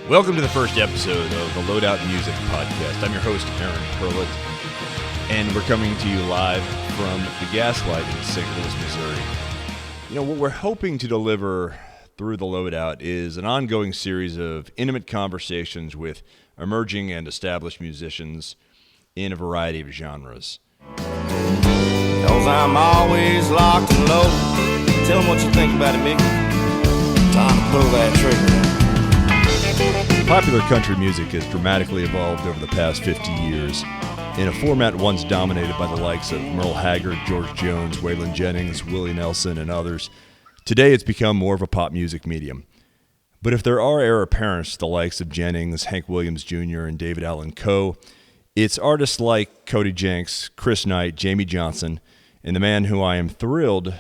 Welcome to the first episode of the Loadout Music Podcast. I'm your host, Aaron Hurlett, and we're coming to you live from the Gaslight in St. Louis, Missouri. You know, what we're hoping to deliver through the Loadout is an ongoing series of intimate conversations with emerging and established musicians in a variety of genres. 'Cause I'm always locked and loaded. Tell them what you think about it, Mickey. Time to pull that trigger. Popular country music has dramatically evolved over the past 50 years in a format once dominated by the likes of Merle Haggard, George Jones, Waylon Jennings, Willie Nelson, and others. Today it's become more of a pop music medium. But if there are heir apparents to the likes of Jennings, Hank Williams Jr., and David Allan Coe, it's artists like Cody Jinks, Chris Knight, Jamey Johnson, and the man who I am thrilled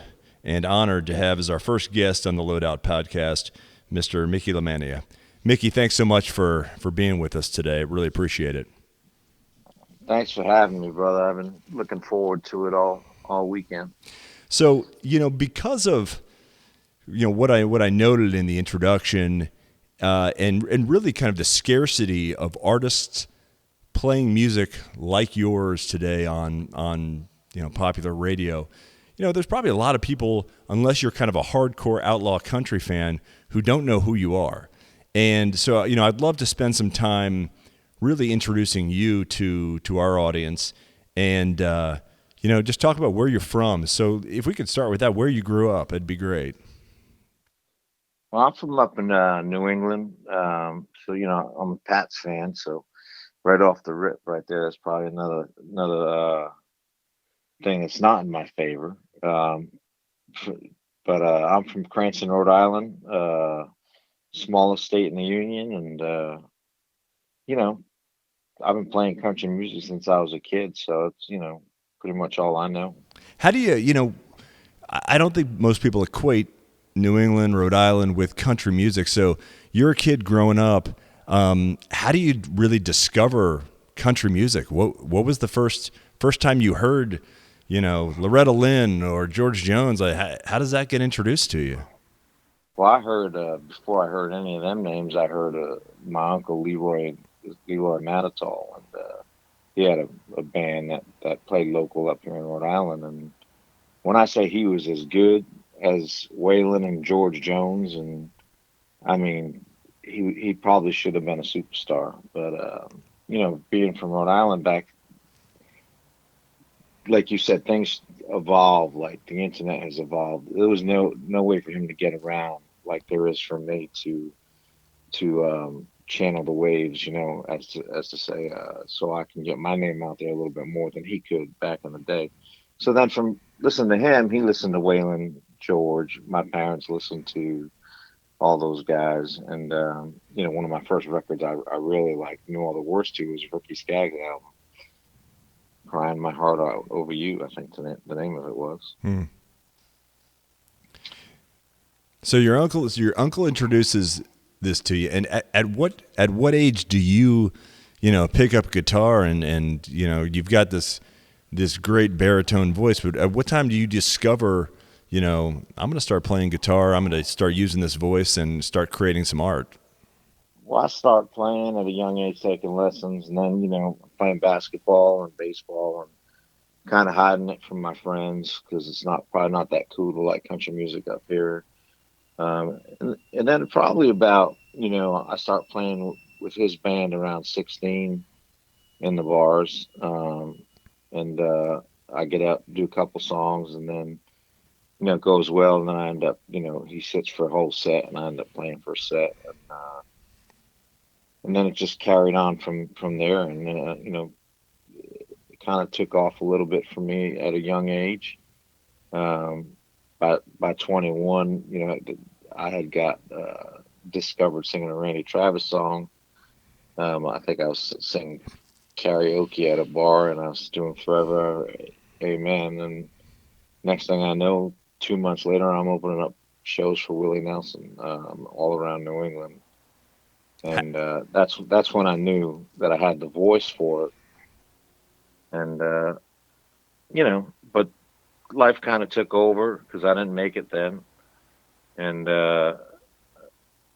and honored to have as our first guest on the Loadout podcast, Mr. Mickey Lamantia. Mickey, thanks so much for being with us today. I really appreciate it. Thanks for having me, brother. I've been looking forward to it all weekend. So, because of what I noted in the introduction, and really kind of the scarcity of artists playing music like yours today on popular radio. There's probably a lot of people, unless you're kind of a hardcore outlaw country fan, who don't know who you are. And so, I'd love to spend some time really introducing you to our audience and, just talk about where you're from. So if we could start with that, where you grew up, it'd be great. Well, I'm from up in New England. I'm a Pats fan. So right off the rip right there, that's probably another thing that's not in my favor. But I'm from Cranston, Rhode Island. Smallest state in the union, and I've been playing country music since I was a kid, so it's pretty much all I know. How do you I don't think most people equate New England, Rhode Island with country music. So you're a kid growing up. How do you really discover country music? What was the first time you heard Loretta Lynn or George Jones? How does that get introduced to you? Well, I heard before I heard any of them names, I heard my uncle Leroy Matitol, and he had a band that played local up here in Rhode Island. And when I say he was as good as Waylon and George Jones, and I mean he probably should have been a superstar. But being from Rhode Island back, like you said, things evolved. Like the internet has evolved. There was no way for him to get around like there is for me to channel the waves, as to say, so I can get my name out there a little bit more than he could back in the day. So then from listening to him, he listened to Waylon, George. My parents listened to all those guys, and one of my first records I really liked, Knew All the Words to, was Ricky Skaggs' album, Crying My Heart Out Over You, I think the name of it was. So your uncle introduces this to you, and at what age do you pick up a guitar and you've got this great baritone voice, but at what time do you discover I'm going to start playing guitar, I'm going to start using this voice and start creating some art? Well, I started playing at a young age, taking lessons, and then playing basketball and baseball, and kind of hiding it from my friends because it's probably not that cool to like country music up here. And then probably about, I start playing with his band around 16 in the bars. And I get up, do a couple songs, and then, it goes well. And then I end up, he sits for a whole set and I end up playing for a set. And then it just carried on from there. And then, it kind of took off a little bit for me at a young age. By 21, I had got discovered singing a Randy Travis song. I think I was singing karaoke at a bar, and I was doing Forever Amen. And next thing I know, 2 months later, I'm opening up shows for Willie Nelson all around New England. And that's when I knew that I had the voice for it. And, but life kind of took over because I didn't make it then. And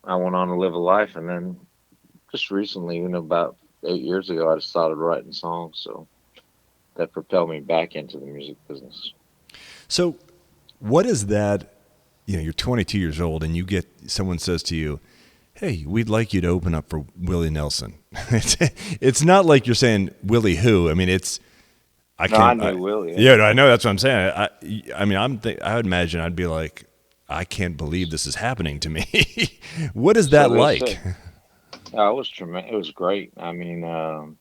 I went on to live a life, and then just recently, about 8 years ago, I just started writing songs, so that propelled me back into the music business. So, what is that? You're 22 years old, and someone says to you, "Hey, we'd like you to open up for Willie Nelson." It's not like you're saying Willie who. I mean, I knew Willie. Yeah, I know. That's what I'm saying. I would imagine I'd be like, I can't believe this is happening to me. What is that like? It was tremendous. It was great. I mean, and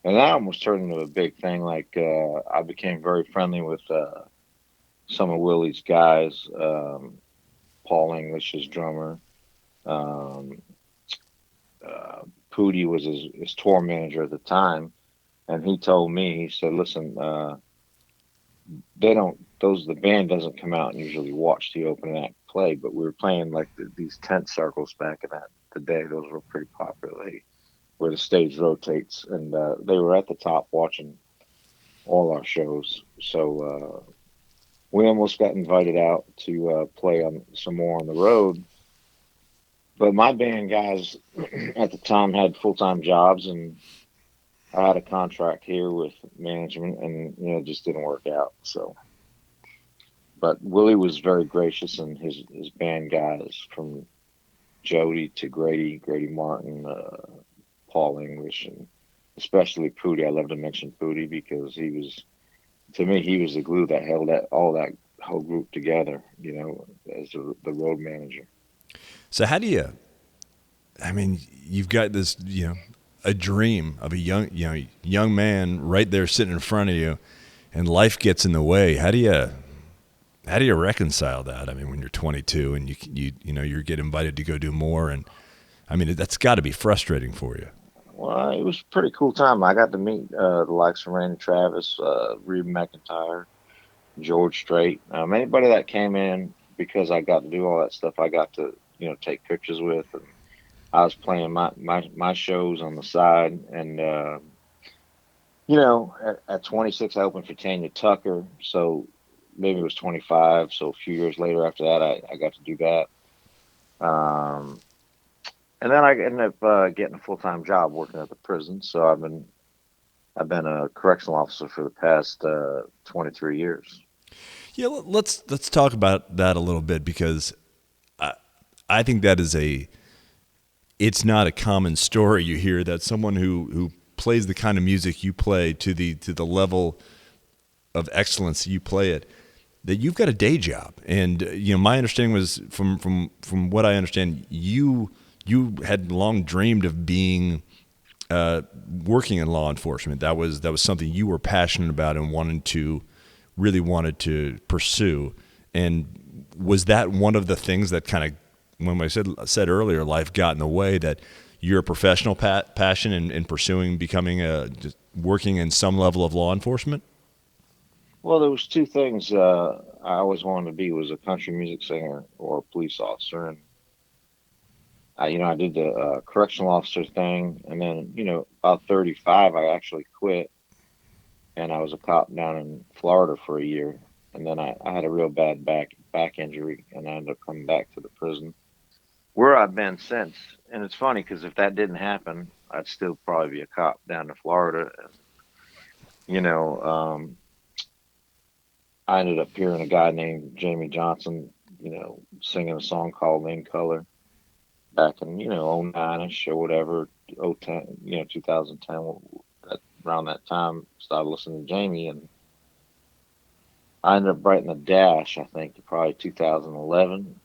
that almost turned into a big thing. Like, I became very friendly with some of Willie's guys. Paul English, his drummer. Pootie was his tour manager at the time, and he told me, he said, "Listen, the band doesn't come out and usually watch the opening act play, but we were playing like these tent circles back in the day. Those were pretty popular, where the stage rotates, and they were at the top watching all our shows. So we almost got invited out to play on some more on the road." But my band guys at the time had full-time jobs, and I had a contract here with management, and it just didn't work out. So, but Willie was very gracious, and his band guys, from Jody to Grady Martin, Paul English, and especially Pootie. I love to mention Pootie because he was the glue that held all that whole group together. As the road manager. So how do you? I mean, you've got this, a dream of a young man right there sitting in front of you, and life gets in the way. How do you reconcile that? I mean, when you're 22 and you get invited to go do more, and I mean that's got to be frustrating for you. Well, it was a pretty cool time. I got to meet the likes of Randy Travis, Reed McIntyre, George Strait. Anybody that came in because I got to do all that stuff, I got to take pictures with, and I was playing my shows on the side, and at 26 I opened for Tanya Tucker, so maybe it was 25, so a few years later after that I got to do that, and then I ended up getting a full-time job working at the prison. So I've been a correctional officer for the past 23 years. Yeah, let's talk about that a little bit, because I think that it's not a common story you hear, that someone who plays the kind of music you play to the level of excellence you play it, that you've got a day job. And my understanding was from what I understand, you had long dreamed of being working in law enforcement. That was something you were passionate about and really wanted to pursue. And was that one of the things that kind of, when I said earlier, life got in the way, that your professional passion in pursuing becoming just working in some level of law enforcement? Well, there was two things I always wanted to be, was a country music singer or a police officer. And I did the correctional officer thing, and then about 35 I actually quit, and I was a cop down in Florida for a year, and then I had a real bad back injury, and I ended up coming back to the prison, where I've been since. And it's funny because if that didn't happen, I'd still probably be a cop down in Florida. And, I ended up hearing a guy named Jamey Johnson, singing a song called In Color back in, 09-ish or whatever, 010, 2010, around that time, started listening to Jamey, and I ended up writing a dash, I think, probably 2011.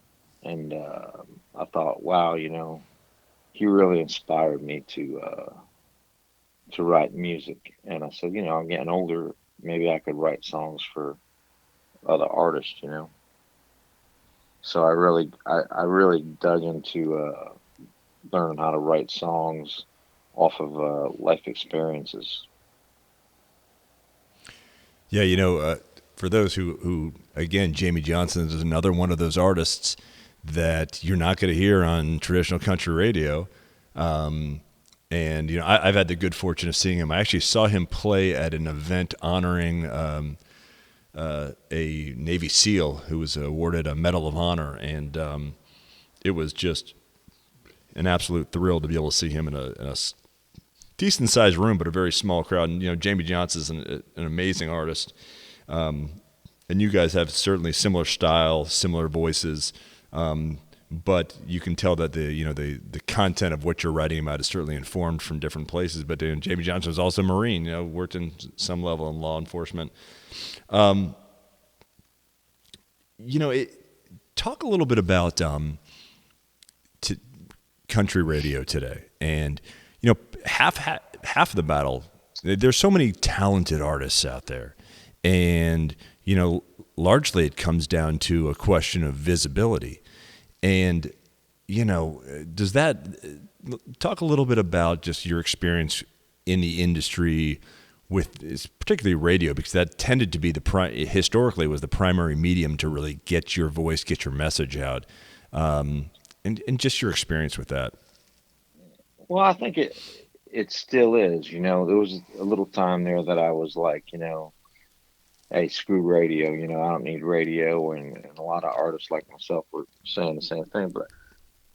And I thought, wow, he really inspired me to write music. And I said, I'm getting older, maybe I could write songs for other artists, So I really dug into learning how to write songs off of life experiences. Yeah, for those who again, Jamey Johnson is another one of those artists that you're not going to hear on traditional country radio. And I've had the good fortune of seeing him. I actually saw him play at an event honoring a Navy SEAL who was awarded a Medal of Honor, and it was an absolute thrill to be able to see him in a decent sized room, but a very small crowd. And Jamey Johnson is an amazing artist, and you guys have certainly similar style, similar voices. But you can tell that the content of what you're writing about is certainly informed from different places. But Jamey Johnson was also a Marine, worked in some level in law enforcement. Talk a little bit about country radio today, and half of the battle. There's so many talented artists out there, and largely it comes down to a question of visibility. And, does that talk a little bit about just your experience in the industry with particularly radio, because that tended to be historically was the primary medium to really get your voice, get your message out, and just your experience with that. Well, I think it still is. There was a little time there that I was like, hey, screw radio, I don't need radio. And a lot of artists like myself were saying the same thing. But,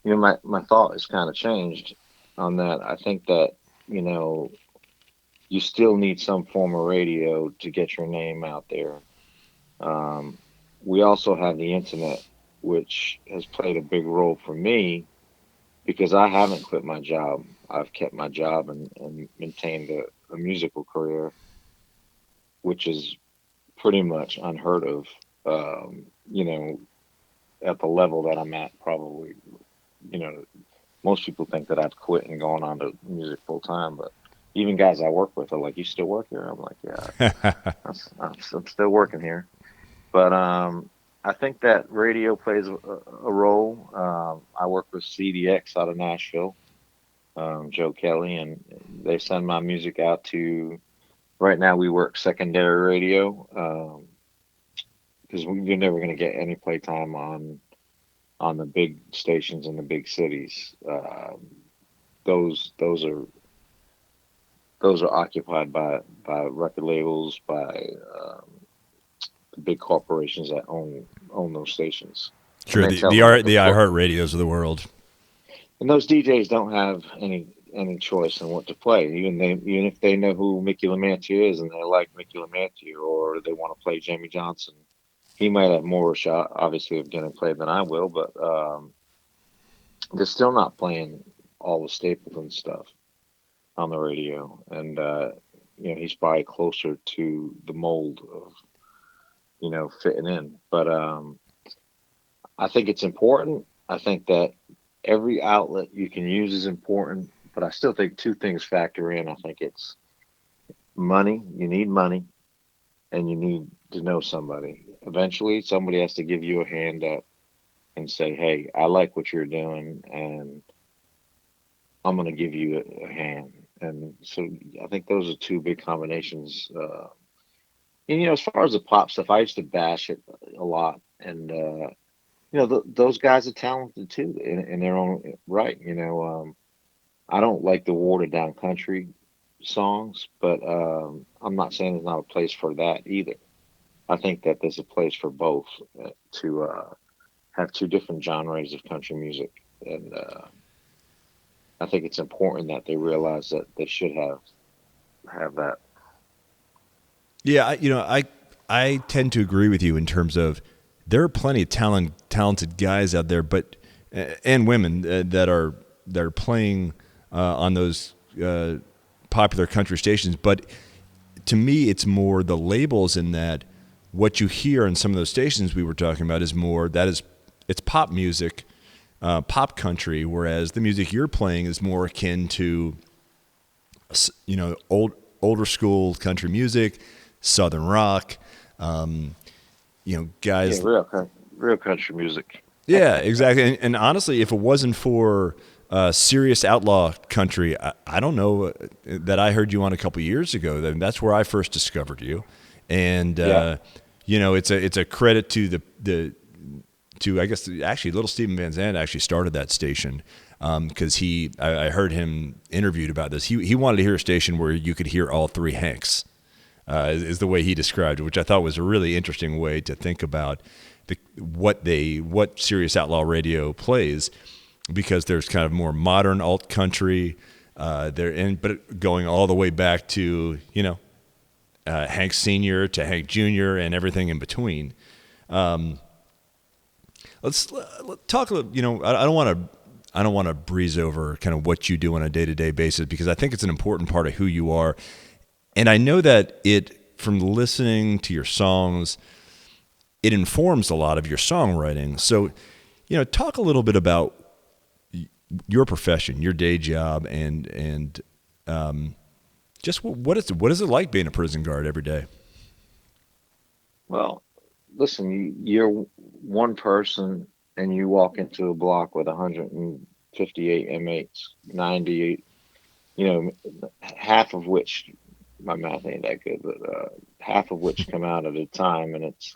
my thought has kind of changed on that. I think that, you still need some form of radio to get your name out there. We also have the internet, which has played a big role for me because I haven't quit my job. I've kept my job and maintained a musical career, which is pretty much unheard of, at the level that I'm at. Probably, most people think that I'd quit and gone on to music full time, but even guys I work with are like, "You still work here?" I'm like, "Yeah, I'm still working here." But I think that radio plays a role. I work with CDX out of Nashville, Joe Kelly, and they send my music out to. Right now, we work secondary radio because you're never going to get any playtime on the big stations in the big cities. Those are occupied by record labels, by the big corporations that own those stations. Sure, the iHeart radios of the world. And those DJs don't have any choice in what to play. Even if they know who Mickey Lamantia is and they like Mickey Lamantia, or they want to play Jamey Johnson, he might have more of a shot, obviously, of getting played than I will. But they're still not playing all the Stapleton stuff on the radio, and he's probably closer to the mold of fitting in. But I think it's important. I think that every outlet you can use is important, but I still think two things factor in. I think it's money. You need money, and you need to know somebody. Eventually, somebody has to give you a hand up and say, "Hey, I like what you're doing, and I'm going to give you a hand." And so I think those are two big combinations. And, as far as the pop stuff, I used to bash it a lot. And, those guys are talented too in their own right. I don't like the watered down country songs, but I'm not saying there's not a place for that either. I think that there's a place for both to have two different genres of country music. And I think it's important that they realize that they should have that. Yeah, I tend to agree with you in terms of there are plenty of talented guys out there, but and women that are playing on those popular country stations. But to me, it's more the labels in that what you hear on some of those stations we were talking about is more it's pop music. Pop country, whereas the music you're playing is more akin to, older school country music, southern rock, guys. Yeah, real country music. Yeah, exactly. And honestly, if it wasn't for serious outlaw country, I don't know that I heard you on a couple years ago. That's where I first discovered you, and it's a credit to I guess actually Little Steven Van Zandt actually started that station because I heard him interviewed about this. He wanted to hear a station where you could hear all three Hanks, is the way he described it, which I thought was a really interesting way to think about what Sirius Outlaw Radio plays. because there's kind of more modern alt country but going all the way back to Hank Sr. to Hank Jr. and everything in between. Let's talk a little. I don't want to breeze over kind of what you do on a day-to-day basis, because I think it's an important part of who you are, and I know that from listening to your songs, it informs a lot of your songwriting. So, talk a little bit about your profession, your day job, and just what is it like being a prison guard every day? Well, listen, you're one person and you walk into a block with 158 inmates, 90, half of which, my math ain't that good, but half of which come out at a time, and it's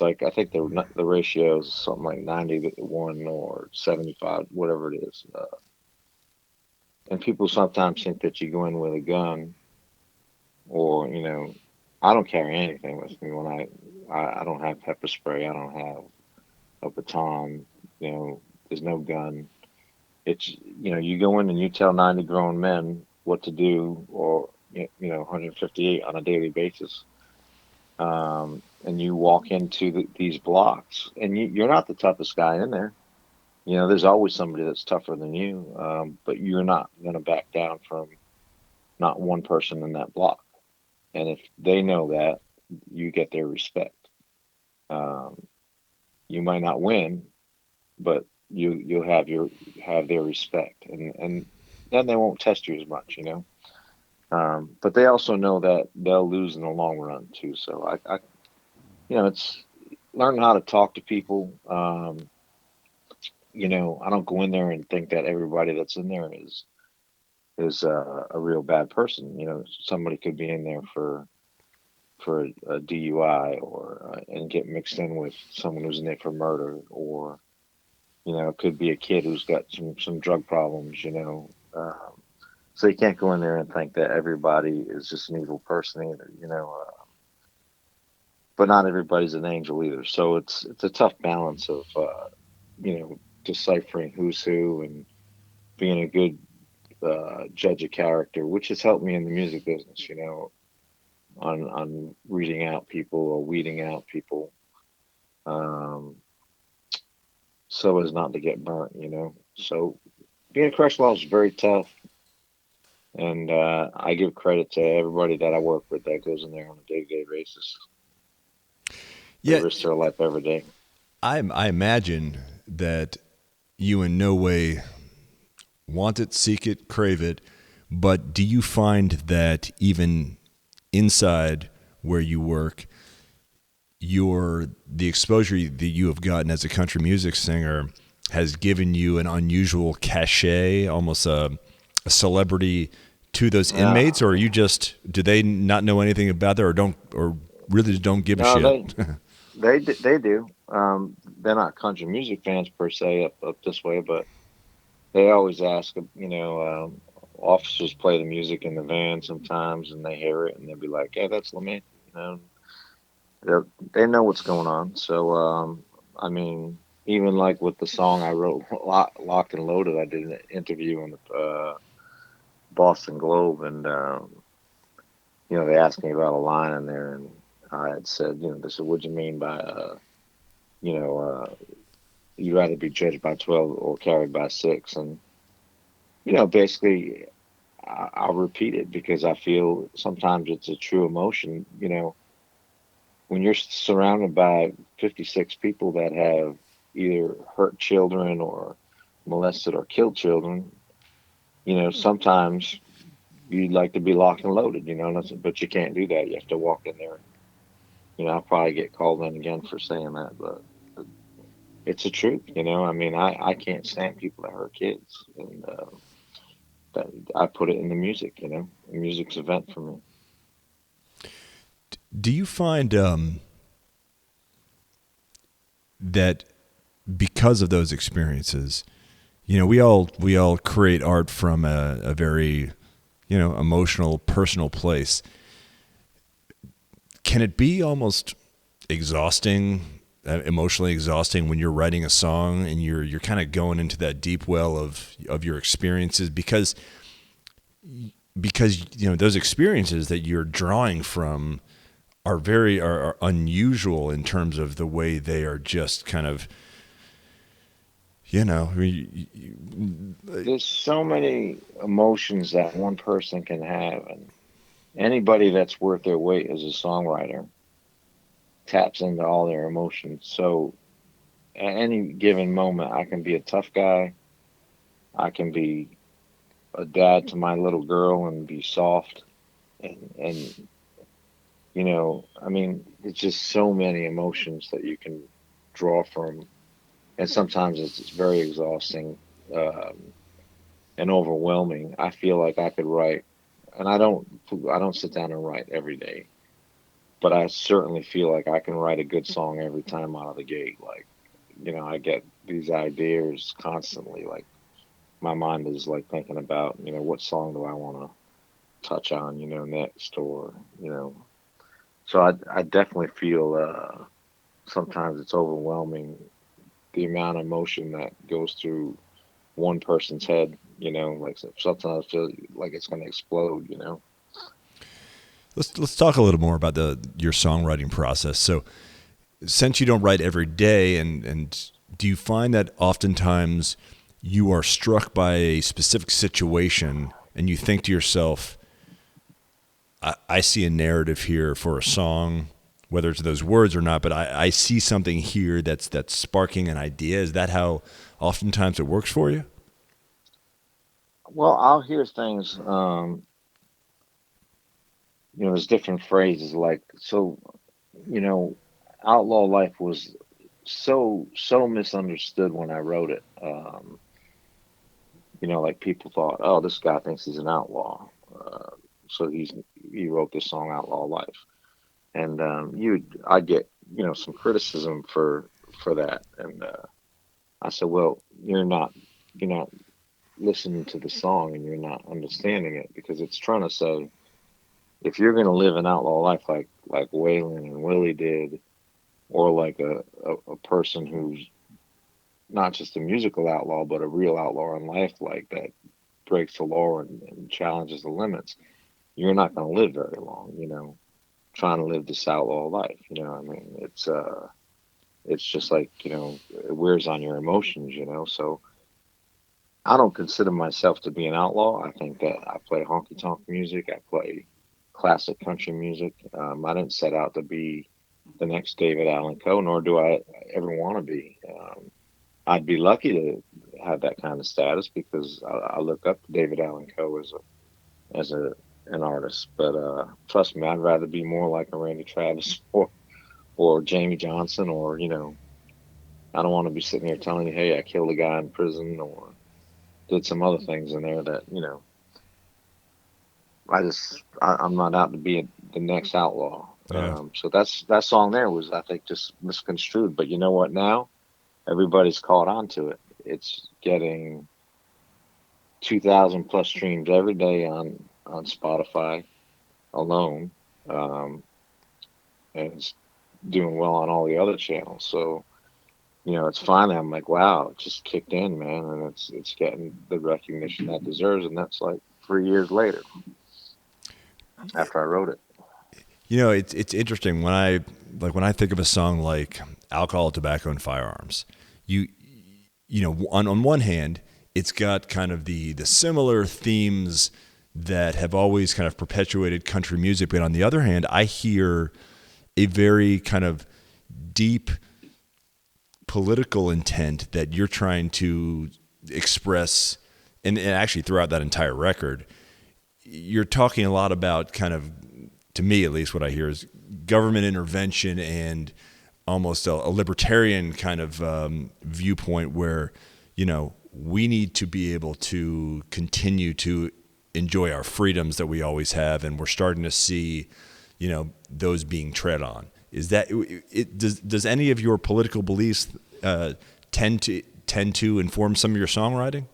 like, I think the ratio is something like 90-1 or 75, whatever it is. And people sometimes think that you go in with a gun, or, I don't carry anything with me when I don't have pepper spray. I don't have a baton, there's no gun. It's, you go in and you tell 90 grown men what to do, or, 158 on a daily basis. And you walk into these blocks, and you're not the toughest guy in there. There's always somebody that's tougher than you, but you're not going to back down from not one person in that block. And if they know that, you get their respect. You might not win, but you'll have their respect, and then they won't test you as much, But they also know that they'll lose in the long run too. So I it's learning how to talk to people. I don't go in there and think that everybody that's in there is a real bad person. Somebody could be in there for a DUI, or and get mixed in with someone who's in there for murder, or it could be a kid who's got some drug problems. So you can't go in there and think that everybody is just an evil person either. But not everybody's an angel either. So it's a tough balance of deciphering who's who and being a good judge of character, which has helped me in the music business, on reading out people or weeding out people, so as not to get burnt, So being a correctional officer is very tough, and I give credit to everybody that I work with that goes in there on a day-to-day basis. They risk their life every day. I imagine that you in no way want it, seek it, crave it, but do you find that even inside where you work, the exposure that you have gotten as a country music singer has given you an unusual cachet, almost a celebrity to those inmates, or do they not know anything about that, or really don't give a shit? They do. They're not country music fans per se up this way, but they always ask. Officers play the music in the van sometimes, and they hear it, and they'll be like, "Hey, that's Lamantia." They know what's going on. So, even like with the song I wrote, "Locked and Loaded," I did an interview on the Boston Globe, and they asked me about a line in there, and I had said, they said, "What'd you mean by, you'd rather be judged by 12 or carried by 6?" And, basically, I'll repeat it because I feel sometimes it's a true emotion. When you're surrounded by 56 people that have either hurt children or molested or killed children, sometimes you'd like to be locked and loaded, but you can't do that. You have to walk in there. I'll probably get called in again for saying that, but it's the truth, I can't stand people that hurt kids, and that I put it in the music, music's a vent for me. Do you find that because of those experiences, we all create art from a very, emotional, personal place. Can it be almost exhausting emotionally exhausting when you're writing a song and you're kind of going into that deep well of your experiences because those experiences that you're drawing from are unusual in terms of the way they are just kind of, there's so many emotions that one person can have, and anybody that's worth their weight as a songwriter taps into all their emotions. So at any given moment, I can be a tough guy. I can be a dad to my little girl and be soft. And I mean, it's just so many emotions that you can draw from. And sometimes it's very exhausting and overwhelming. I feel like I could write, and I don't sit down and write every day, but I certainly feel like I can write a good song every time out of the gate. Like, I get these ideas constantly. Like, my mind is like thinking about, what song do I want to touch on, next, or, so I definitely feel sometimes it's overwhelming, the amount of emotion that goes through one person's head, like sometimes I feel like it's going to explode, Let's talk a little more about your songwriting process. So, since you don't write every day, and do you find that oftentimes you are struck by a specific situation and you think to yourself, I see a narrative here for a song, whether it's those words or not, but I see something here that's sparking an idea. Is that how oftentimes it works for you? Well, I'll hear things, there's different phrases like, so, Outlaw Life was so misunderstood when I wrote it. Like people thought, oh, this guy thinks he's an outlaw. So he wrote this song Outlaw Life. And I get, some criticism for that. And I said, well, you're not listening to the song and you're not understanding it, because it's trying to say, if you're going to live an outlaw life like Waylon and Willie did, or like a person who's not just a musical outlaw, but a real outlaw in life, like that breaks the law and challenges the limits, you're not going to live very long, trying to live this outlaw life. I mean, it's just like, it wears on your emotions, so I don't consider myself to be an outlaw. I think that I play honky tonk music. I play classic country music. I didn't set out to be the next David Allan Coe, nor do I ever want to be. I'd be lucky to have that kind of status, because I look up to David Allan Coe as an artist. But trust me, I'd rather be more like a Randy Travis or Jamey Johnson, or I don't want to be sitting here telling you, hey, I killed a guy in prison or did some other things in there that I'm not out to be the next outlaw. Yeah. So that song there was, I think, just misconstrued. But you know what? Now everybody's caught on to it. It's getting 2,000 plus streams every day on Spotify alone, and it's doing well on all the other channels. So it's finally, I'm like, wow, it just kicked in, man, and it's getting the recognition that it deserves, and that's like 3 years later after I wrote it. It's interesting when I think of a song like Alcohol, Tobacco, and Firearms. On one hand, it's got kind of the similar themes that have always kind of perpetuated country music, but on the other hand, I hear a very kind of deep political intent that you're trying to express, and actually throughout that entire record, you're talking a lot about kind of, to me at least, what I hear is government intervention and almost a libertarian kind of viewpoint where, we need to be able to continue to enjoy our freedoms that we always have, and we're starting to see, those being tread on. Is that does any of your political beliefs tend to inform some of your songwriting?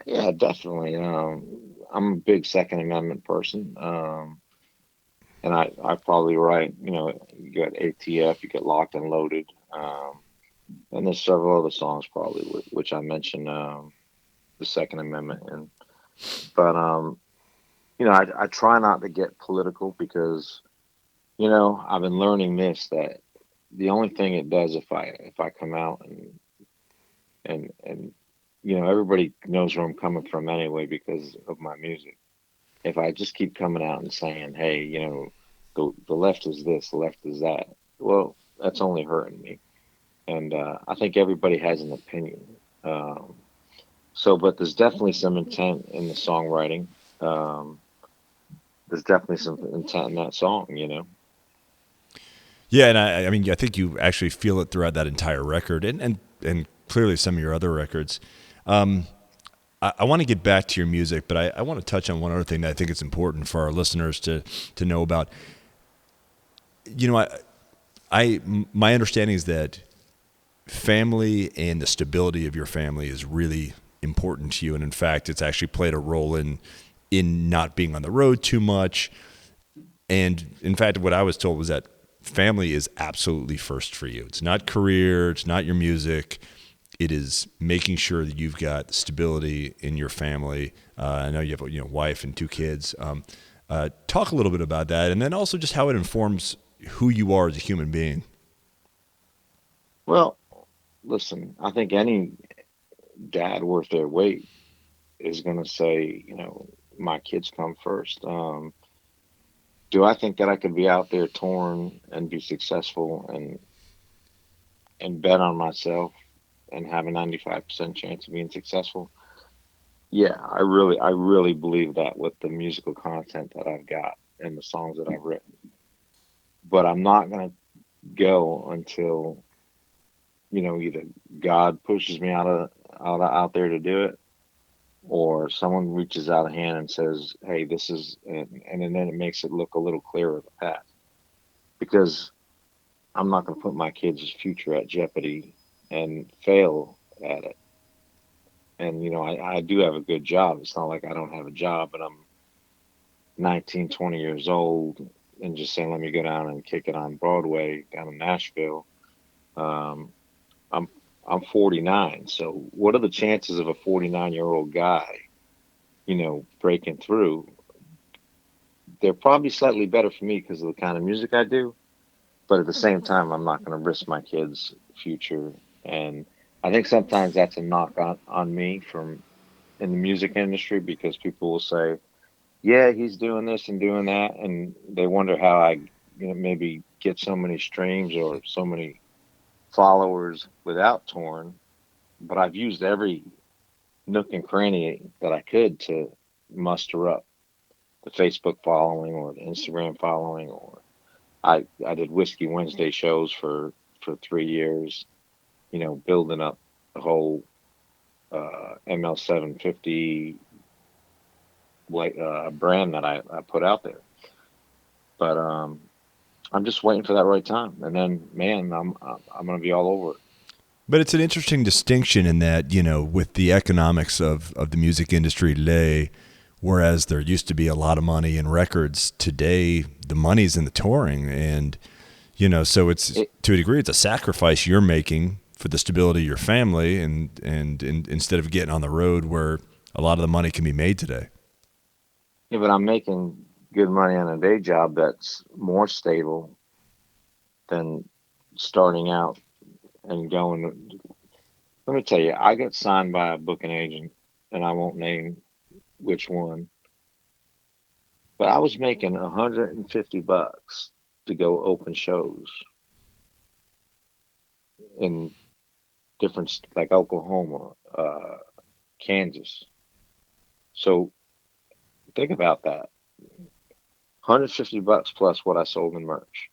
Yeah, definitely. I'm a big Second Amendment person, and and I probably write, you got ATF, you get Locked and Loaded, and there's several other songs probably which I mentioned, the Second Amendment, but I try not to get political because I've been learning this, that the only thing it does, if I come out and everybody knows where I'm coming from anyway because of my music. If I just keep coming out and saying, hey, the left is this, the left is that, well, that's only hurting me. And I think everybody has an opinion. Um, but there's definitely some intent in the songwriting. Um, there's definitely some intent in that song. Yeah, and I mean, I think you actually feel it throughout that entire record, and clearly some of your other records. I want to get back to your music, but I want to touch on one other thing that I think is important for our listeners to know about. My understanding is that family and the stability of your family is really important to you, and in fact, it's actually played a role in not being on the road too much. And in fact, what I was told was that family is absolutely first for you. It's not career, it's not your music. It is making sure that you've got stability in your family. I know you have a wife and 2 kids. Talk a little bit about that, and then also just how it informs who you are as a human being. Well, listen, I think any dad worth their weight is going to say, my kids come first. Do I think that I could be out there touring and be successful and bet on myself and have a 95% chance of being successful? Yeah, I really believe that with the musical content that I've got and the songs that I've written. But I'm not going to go until, either God pushes me out there to do it, or someone reaches out a hand and says, hey, this is, and then it makes it look a little clearer, the path. Because I'm not going to put my kids' future at jeopardy and fail at it. And, I do have a good job. It's not like I don't have a job, but I'm 19, 20 years old and just saying, let me go down and kick it on Broadway down in Nashville. Um, I'm I'm 49. So what are the chances of a 49-year-old guy, breaking through? They're probably slightly better for me because of the kind of music I do. But at the same time, I'm not going to risk my kids' future. And I think sometimes that's a knock on me from in the music industry because people will say, yeah, he's doing this and doing that. And they wonder how I maybe get so many streams or so many followers without touring. But I've used every nook and cranny that I could to muster up the Facebook following or the Instagram following, or I did Whisky Wednesday shows for 3 years, building up the whole ML 750 brand that I put out there. But I'm just waiting for that right time, and then man, I'm gonna be all over it. But it's an interesting distinction in that, with the economics of the music industry today, whereas there used to be a lot of money in records, today the money's in the touring. And, so it's to a degree, it's a sacrifice you're making for the stability of your family and instead of getting on the road where a lot of the money can be made today. Yeah, but I'm making good money on a day job that's more stable than starting out and going. Let me tell you, I got signed by a booking agent, and I won't name which one, but I was making $150 to go open shows in different, like Oklahoma, Kansas. So think about that. $150 plus what I sold in merch.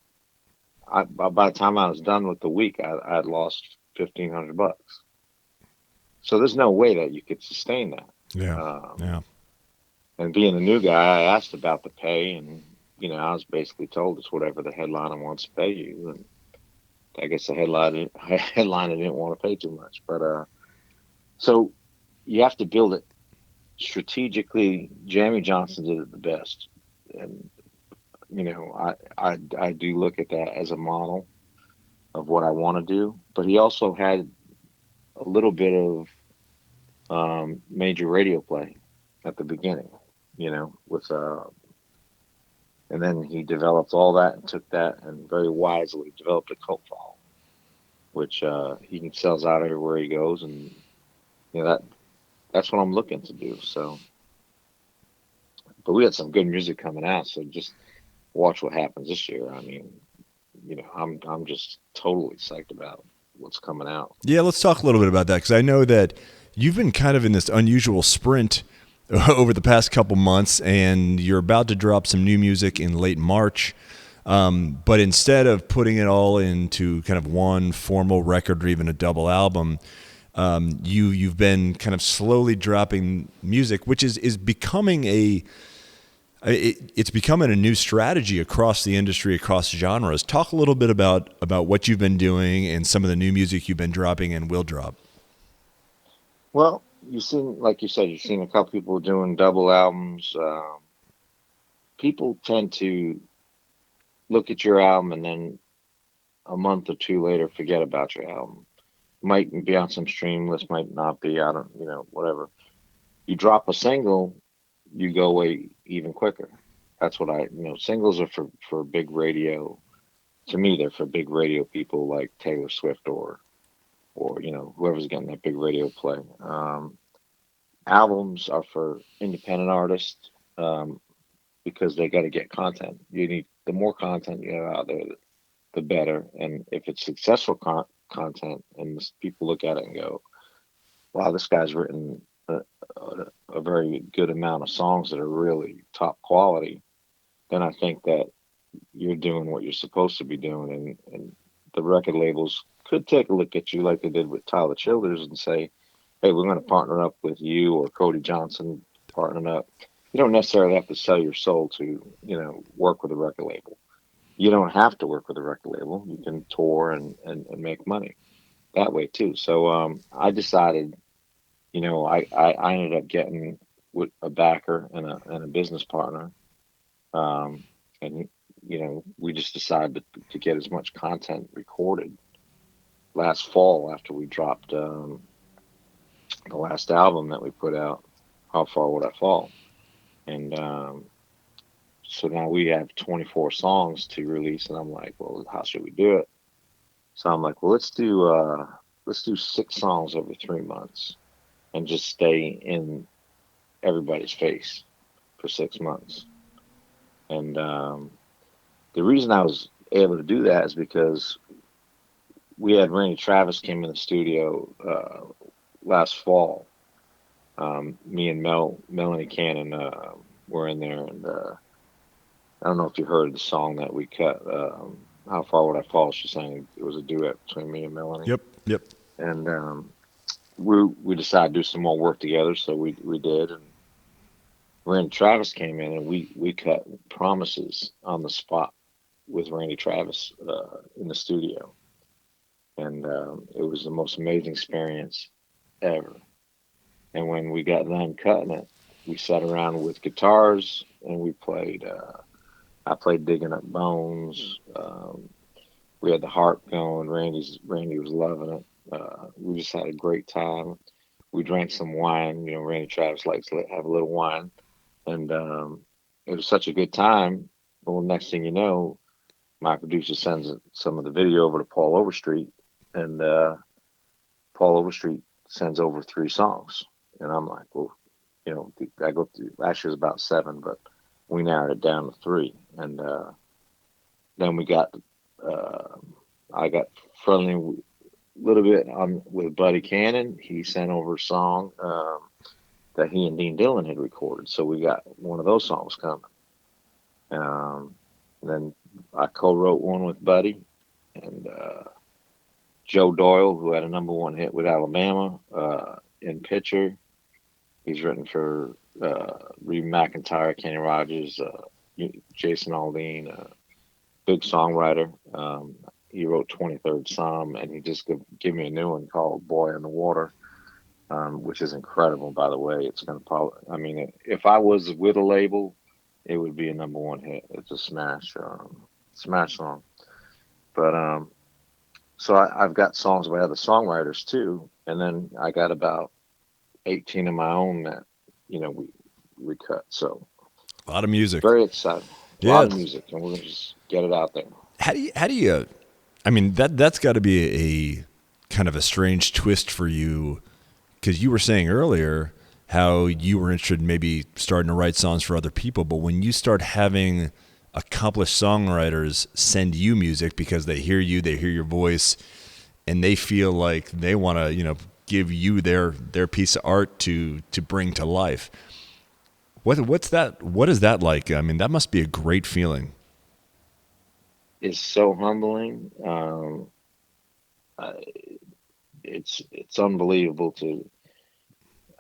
By the time I was done with the week, I had lost $1,500. So there's no way that you could sustain that. Yeah. And being a new guy, I asked about the pay, and I was basically told it's whatever the headliner wants to pay you. And I guess the headliner didn't want to pay too much, but so you have to build it strategically. Jamey Johnson did it the best, and I do look at that as a model of what I want to do. But he also had a little bit of major radio play at the beginning, with and then he developed all that and took that and very wisely developed a cult following, which he sells out everywhere he goes, and that's what I'm looking to do. So, but we had some good music coming out, so just watch what happens this year. I mean, I'm just totally psyched about what's coming out. Yeah, let's talk a little bit about that, because I know that you've been kind of in this unusual sprint over the past couple months, and you're about to drop some new music in late March. But instead of putting it all into kind of one formal record or even a double album, you've been kind of slowly dropping music, which is becoming it's becoming a new strategy across the industry, across genres. Talk a little bit about what you've been doing and some of the new music you've been dropping and will drop. Well, like you said, you've seen a couple people doing double albums. People tend to look at your album and then a month or two later forget about your album. Might be on some stream list, might not be. I don't, whatever. You drop a single, you go away even quicker. That's what singles are for big radio. To me, they're for big radio people like Taylor Swift or whoever's getting that big radio play. Albums are for independent artists, because they got to get content. The more content you have out there, the better. And if it's successful content, and people look at it and go, "Wow, this guy's written a very good amount of songs that are really top quality," then I think that you're doing what you're supposed to be doing, and the record labels could take a look at you like they did with Tyler Childers and say, "Hey, we're going to partner up with you," or Cody Johnson partnering up. You don't necessarily have to sell your soul to, work with a record label. You don't have to work with a record label. You can tour and make money that way too. So I decided, I ended up getting with a backer and a business partner, and we just decided to get as much content recorded last fall after we dropped the last album that we put out, How Far Would I Fall? And so now we have 24 songs to release, and I'm like, well, how should we do it? So I'm like, well, let's do 6 songs over 3 months and just stay in everybody's face for 6 months. And the reason I was able to do that is because we had Randy Travis came in the studio last fall. Me and Melanie Cannon were in there, and I don't know if you heard the song that we cut. How Far Would I Fall? She sang. It was a duet between me and Melanie. Yep. And we decided to do some more work together, so we did. And Randy Travis came in, and we cut Promises on the spot with Randy Travis in the studio, and it was the most amazing experience ever. And when we got done cutting it, we sat around with guitars and we played. I played Digging Up Bones. We had the harp going. Randy was loving it. We just had a great time. We drank some wine. Randy Travis likes to have a little wine, and it was such a good time. Well, next thing you know, my producer sends some of the video over to Paul Overstreet, and Paul Overstreet sends over 3 songs. And I'm like, well, I go through, actually it was about 7, but we narrowed it down to 3. And then I got friendly a little bit with Buddy Cannon. He sent over a song that he and Dean Dillon had recorded. So we got one of those songs coming. And then I co-wrote one with Buddy, and Joe Doyle, who had a #1 hit with Alabama, in Pitcher. He's written for Reed McIntyre, Kenny Rogers, Jason Aldean, big songwriter. He wrote 23rd Psalm, and he just gave me a new one called Boy in the Water, which is incredible, by the way. It's going to probably, if I was with a label, it would be a number one hit. It's a smash song. But so I've got songs by other songwriters too, and then I got about 18 of my own that we cut. So A lot of music. very excited. A lot Yeah. of music, and we're gonna just get it out there. How do you I mean, that's got to be a kind of a strange twist for you, because you were saying earlier how you were interested in maybe starting to write songs for other people, but when you start having accomplished songwriters send you music because they hear you, they hear your voice, and they feel like they want to, give you their piece of art to bring to life. What's that? What is that like? I mean, that must be a great feeling. It's so humbling. Uh, it's unbelievable to.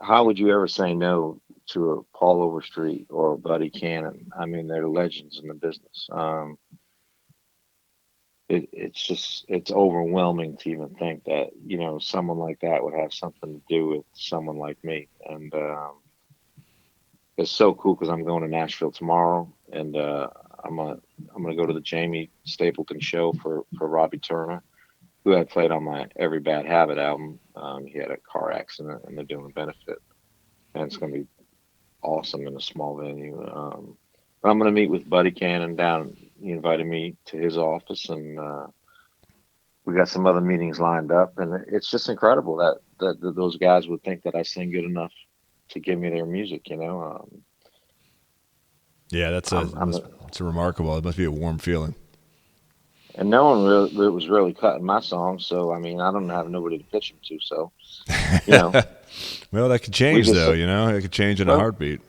How would you ever say no to a Paul Overstreet or a Buddy Cannon? I mean, they're legends in the business. It's overwhelming to even think that someone like that would have something to do with someone like me, and it's so cool because I'm going to Nashville tomorrow, and I'm gonna I'm gonna go to the Jamey Stapleton show for Robbie Turner, who had played on my Every Bad Habit album. He had a car accident, and they're doing a benefit, and it's gonna be awesome in a small venue. But I'm gonna meet with Buddy Cannon down. He invited me to his office, and we got some other meetings lined up, and it's just incredible that those guys would think that I sing good enough to give me their music. Yeah, I'm it's a remarkable. It must be a warm feeling. and no one really was really cutting my songs, so I mean I don't have nobody to pitch them to. So you know, Well, that could we change just though. It could change in a well, heartbeat.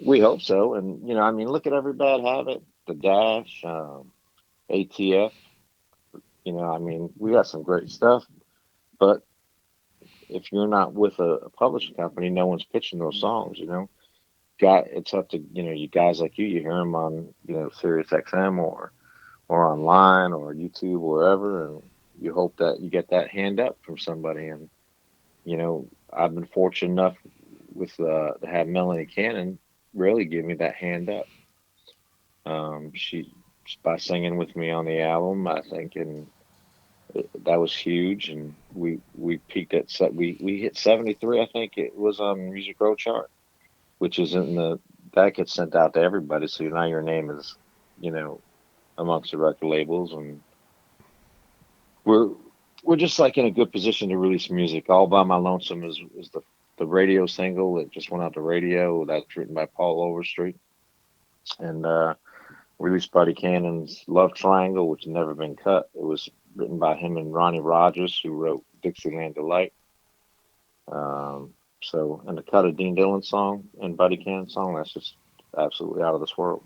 we hope so, and I mean look at Every Bad Habit, The Dash, ATF. I mean we got some great stuff, but if you're not with a publishing company, no one's pitching those songs. It's up to you guys like you hear them on Sirius XM or online or YouTube or wherever, and you hope that you get that hand up from somebody. And I've been fortunate enough with to have Melanie Cannon really give me that hand up. She by singing with me on the album, I think, and that was huge. And we peaked at we hit 73. I think it was on Music Row chart, which is in the that gets sent out to everybody. So now your name is, you know, amongst the record labels, and we're we're just like in a good position to release music. All by My Lonesome is the radio single that just went out to radio. That's written by Paul Overstreet, and released Buddy Cannon's Love Triangle, which had never been cut. It was written by him and Ronnie Rogers, who wrote Dixieland Delight. And the cut of Dean Dillon song and Buddy Cannon song, that's just absolutely out of this world.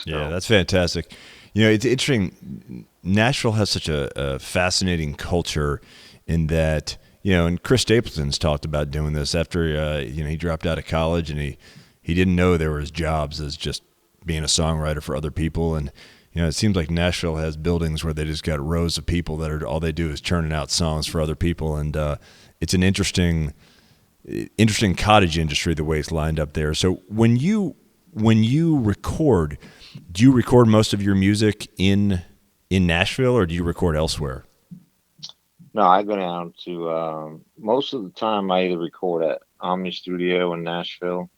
Yeah, So that's fantastic. It's interesting. Nashville has such a fascinating culture in that, and Chris Stapleton's talked about doing this after, he dropped out of college and he didn't know there was jobs as just being a songwriter for other people. And, it seems like Nashville has buildings where they just got rows of people that all they do is churning out songs for other people. And it's an interesting cottage industry the way it's lined up there. So when you record, do you record most of your music in Nashville, or do you record elsewhere? no, I go down to most of the time I either record at Omni Studio in Nashville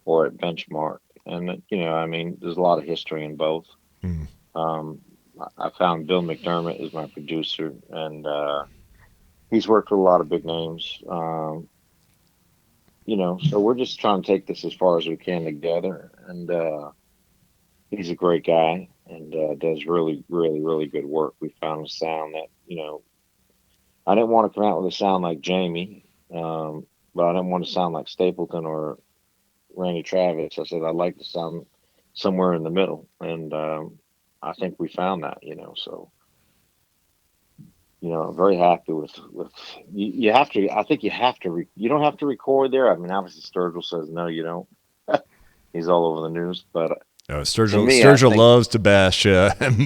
or at Benchmark. And I mean, there's a lot of history in both. Mm. Um, I found Bill McDermott is my producer, and he's worked with a lot of big names. So we're just trying to take this as far as we can together. And he's a great guy and does really, really, really good work. We found a sound that, I didn't want to come out with a sound like Jamey, but I didn't want to sound like Stapleton or Randy Travis. I said I'd like to sound somewhere in the middle, and I think we found that. So I'm very happy with you have to. I think you have to. You don't have to record there. I mean, obviously Sturgill says no, you don't. He's all over the news, but to me, I Sturgill think loves to bash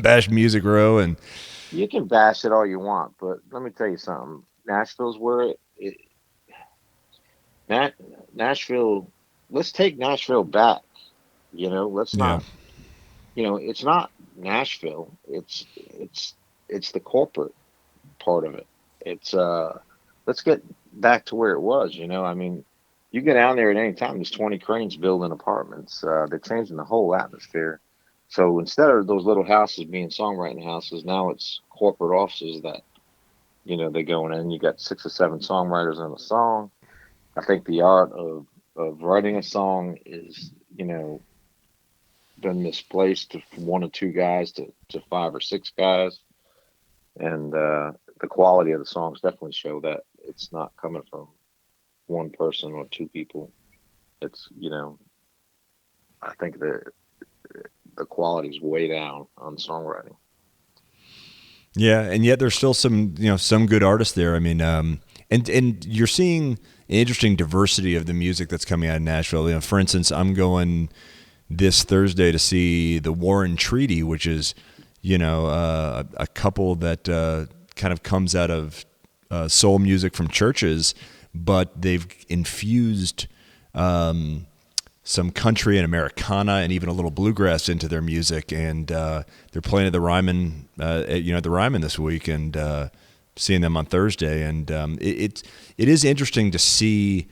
bash Music Row, and you can bash it all you want, but let me tell you something. Nashville's where Nashville. Let's take Nashville back. Let's Yeah. not. It's not Nashville. It's the corporate part of it. It's let's get back to where it was. I mean, you get down there at any time. There's 20 cranes building apartments. They're changing the whole atmosphere. So instead of those little houses being songwriting houses, now it's corporate offices that they're going in. You got 6 or 7 songwriters on a song. I think the art of writing a song is been misplaced from 1 or 2 guys to 5 or 6 guys, and the quality of the songs definitely show that it's not coming from one person or 2 people. It's I think the quality is way down on songwriting. Yeah, and yet there's still some good artists there. I mean, and you're seeing an interesting diversity of the music that's coming out of Nashville. For instance, I'm going this Thursday to see the Warren Treaty, which is a couple that kind of comes out of soul music from churches, but they've infused some country and Americana and even a little bluegrass into their music, and they're playing at the Ryman, at the Ryman this week, and seeing them on Thursday, and it is interesting to see.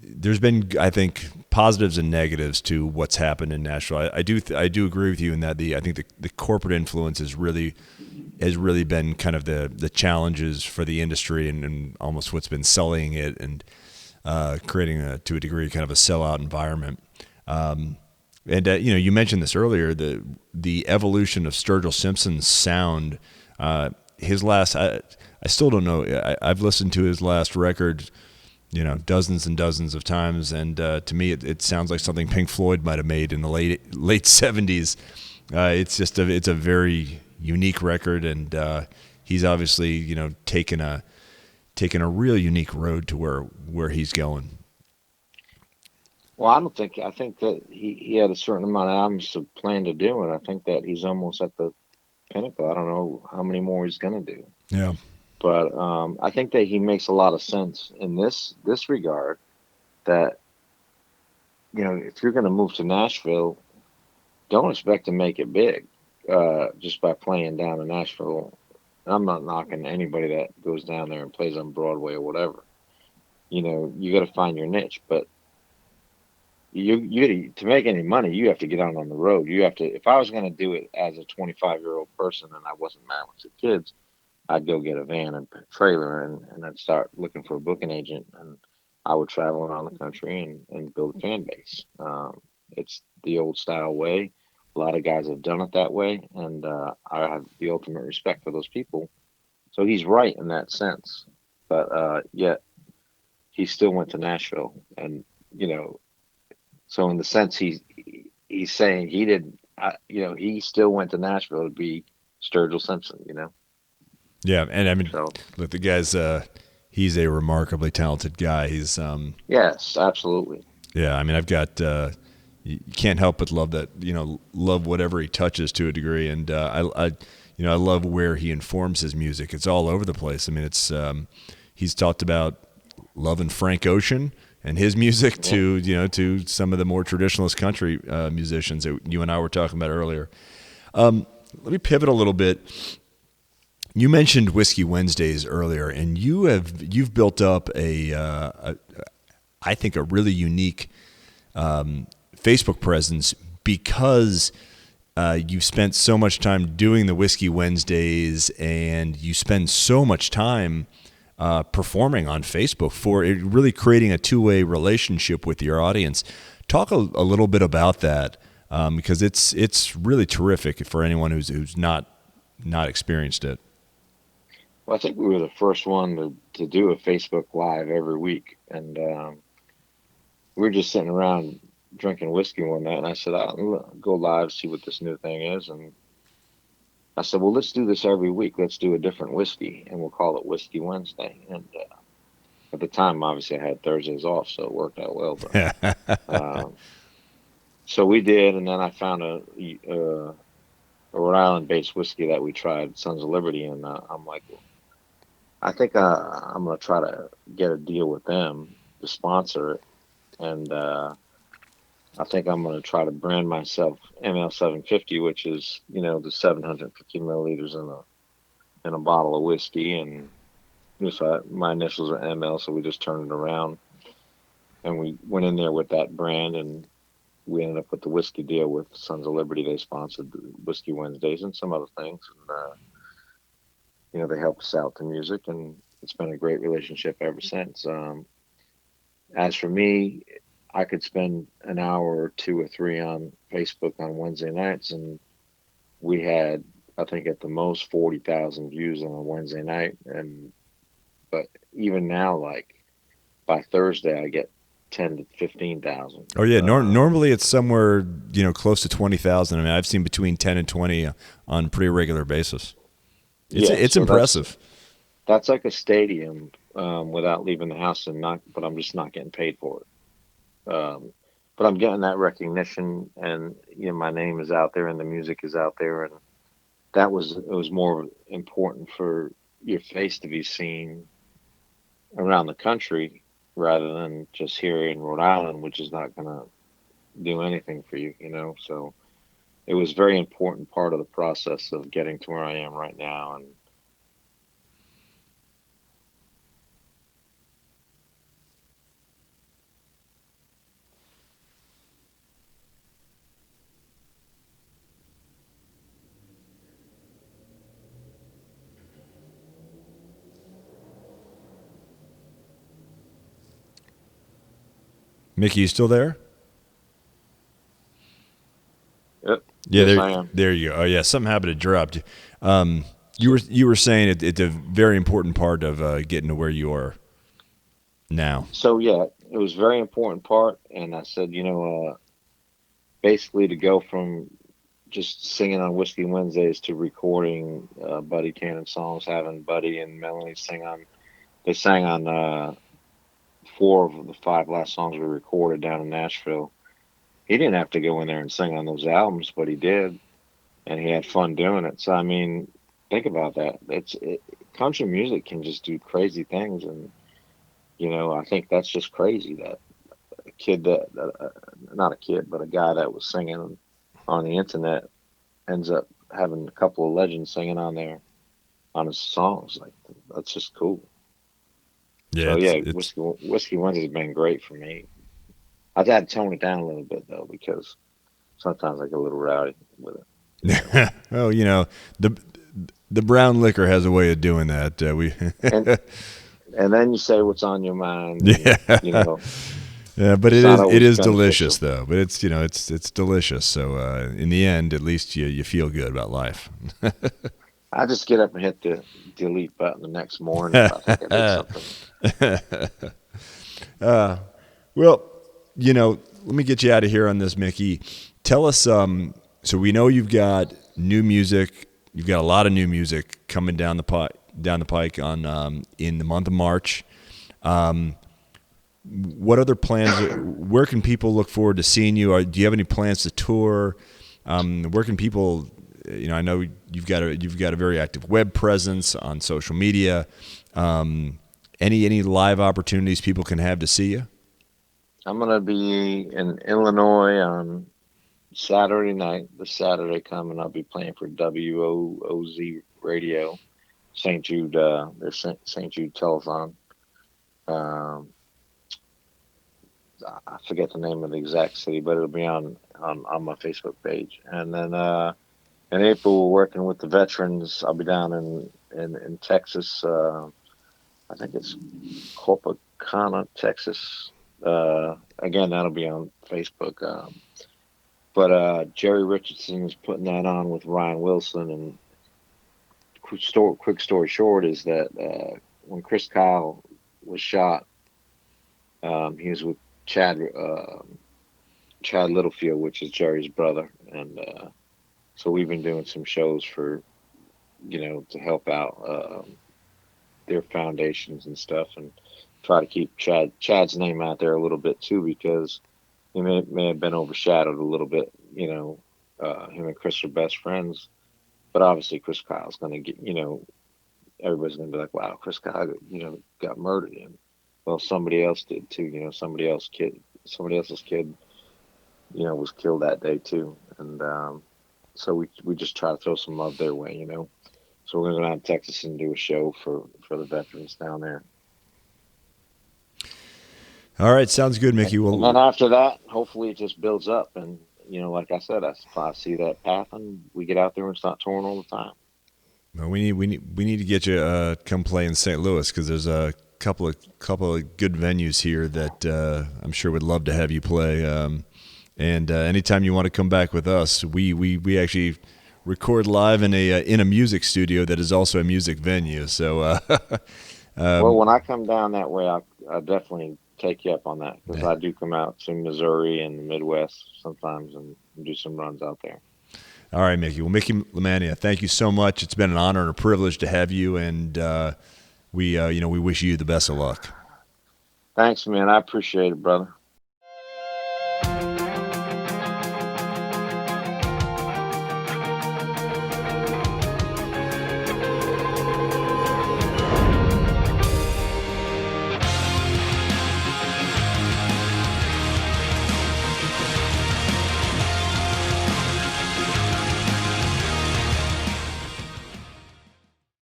There's been, I think, positives and negatives to what's happened in Nashville. I do agree with you in that I think the corporate influence has really been kind of the challenges for the industry and almost what's been sullying it and creating to a degree kind of a sellout environment. And you mentioned this earlier, the evolution of Sturgill Simpson's sound. His last, I still don't know. I've listened to his last record dozens and dozens of times, and to me, it sounds like something Pink Floyd might have made in the late '70s. It's a very unique record, and he's obviously taken a real unique road to where he's going. Well, I think that he had a certain amount of albums to plan to do, and I think that he's almost at the pinnacle. I don't know how many more he's gonna do. Yeah. But I think that he makes a lot of sense in this regard. That if you're going to move to Nashville, don't expect to make it big just by playing down in Nashville. I'm not knocking anybody that goes down there and plays on Broadway or whatever. You got to find your niche, but to make any money, you have to get out on the road. You have to. If I was going to do it as a 25-year-old person and I wasn't married with 2 kids, I'd go get a van and a trailer and I'd start looking for a booking agent, and I would travel around the country and build a fan base. It's the old style way. A lot of guys have done it that way, and I have the ultimate respect for those people. So he's right in that sense, but yet he still went to Nashville, and so in the sense he's saying he didn't, he still went to Nashville to be Sturgill Simpson, Yeah, and I mean, So look, the guy's he's a remarkably talented guy. He's yes, absolutely. yeah. I mean, I've got you can't help but love that. Love whatever he touches to a degree, and I love where he informs his music. It's all over the place. I mean, it's he's talked about loving Frank Ocean and his music to some of the more traditionalist country musicians that you and I were talking about earlier. Let me pivot a little bit. You mentioned Whisky Wednesdays earlier, and you've built up I think a really unique Facebook presence because you've spent so much time doing the Whisky Wednesdays, and you spend so much time performing on Facebook for it, really creating a two-way relationship with your audience. Talk a little bit about that because it's really terrific for anyone who's not experienced it. Well, I think we were the first one to do a Facebook Live every week, and we were just sitting around drinking whiskey one night, and I said, "I'll go live, see what this new thing is." And I said, "Well, let's do this every week. Let's do a different whiskey, and we'll call it Whisky Wednesday." And at the time, obviously, I had Thursdays off, so it worked out well. But so we did, and then I found a Rhode Island-based whiskey that we tried, Sons of Liberty, and I'm like, I think I'm going to try to get a deal with them to sponsor it. And I think I'm going to try to brand myself ML 750, which is, the 750 milliliters in a bottle of whiskey. And just my initials are ML, so we just turned it around and we went in there with that brand, and we ended up with the whiskey deal with Sons of Liberty. They sponsored the Whisky Wednesdays and some other things, and they helped us out the music, and it's been a great relationship ever since. As for me, I could spend an hour or two or three on Facebook on Wednesday nights, and we had, I think, at the most 40,000 views on a Wednesday night. But even now, like by Thursday, I get 10 to 15,000. Oh yeah, normally it's somewhere close to 20,000. I mean, I've seen between 10 and 20 on a pretty regular basis. It's so impressive. That's like a stadium without leaving the house, but I'm just not getting paid for it. But I'm getting that recognition, and my name is out there, and the music is out there, and it was more important for your face to be seen around the country rather than just here in Rhode Island, which is not going to do anything for you, So it was a very important part of the process of getting to where I am right now. And Mickey, you still there? yep, Yeah, yes, I am. There you go. Oh yeah, something happened to drop. You were saying it's a very important part of getting to where you are now. So yeah, it was a very important part, and I said, basically to go from just singing on Whisky Wednesdays to recording Buddy Cannon songs, having Buddy and Melanie they sang on 4 of the 5 last songs we recorded down in Nashville. He didn't have to go in there and sing on those albums, but he did, and he had fun doing it. So I mean, think about that. Country music can just do crazy things, and I think that's just crazy that a kid not a kid, but a guy that was singing on the internet ends up having a couple of legends singing on there on his songs. Like, that's just cool. Yeah, So yeah, Whiskey Wednesday has been great for me. I've had to tone it down a little bit though, because sometimes I get a little rowdy with it. Oh, the brown liquor has a way of doing that. And then you say what's on your mind. Yeah. And, yeah, but it is delicious though. But it's it's delicious. So in the end, at least you feel good about life. I just get up and hit the delete button the next morning if I think I did something. Well, let me get you out of here on this, Mickey. Tell us. So we know you've got new music. You've got a lot of new music coming down the pike on in the month of March. What other plans? Where can people look forward to seeing you? Do you have any plans to tour? Where can people? I know you've got a very active web presence on social media. Any live opportunities people can have to see you? I'm gonna be in Illinois on Saturday night. This Saturday coming, I'll be playing for WOOZ Radio, St. Jude. Their St. Jude telethon. I forget the name of the exact city, but it'll be on my Facebook page. And then in April, we're working with the veterans. I'll be down in Texas. I think it's Copacabana, Texas. Again, that'll be on Facebook. But Jerry Richardson is putting that on with Ryan Wilson. And quick story short is that when Chris Kyle was shot, he was with Chad Littlefield, which is Jerry's brother, and so we've been doing some shows for to help out their foundations and stuff, and try to keep Chad's name out there a little bit too, because he may have been overshadowed a little bit. Him and Chris are best friends, but obviously Chris Kyle's going to get everybody's going to be like, wow, Chris Kyle got murdered, and well, somebody else did too. Somebody else's kid was killed that day too. And so we just try to throw some love their way. So we're going to go down to Texas and do a show for the veterans down there. All right, sounds good, Mickey. And then after that, hopefully it just builds up. And, like I said, I see that path, and we get out there and start touring all the time. Well, we need to get you come play in St. Louis, because there's a couple of good venues here that I'm sure would love to have you play. And anytime you want to come back with us, we actually record live in a music studio that is also a music venue. So, well, when I come down that way, I'll definitely take you up on that, because I do come out to Missouri and the Midwest sometimes and do some runs out there. All right, Mickey. Well, Mickey Lamantia, thank you so much. It's been an honor and a privilege to have you, and we wish you the best of luck. Thanks, man. I appreciate it, brother.